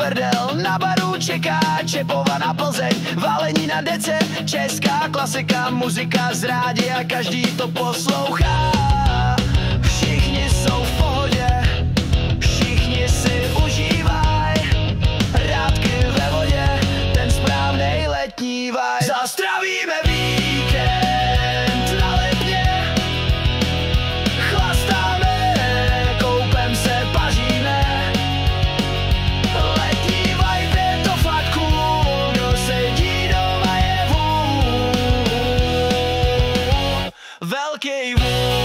prdel, na baru čeká Čepova na Plzeň, válení na dece, česká klasika, muzika z rádia, každý to poslouchá. Všichni jsou v pohodě, všichni si užívaj, rádky ve vodě, ten správnej letní vibe. Zazdravíme víkend na Letně, chlastáme, koupem se, paříme. Letní vibe je to fakt cool, kdo sedí doma je vůl, velký vůl.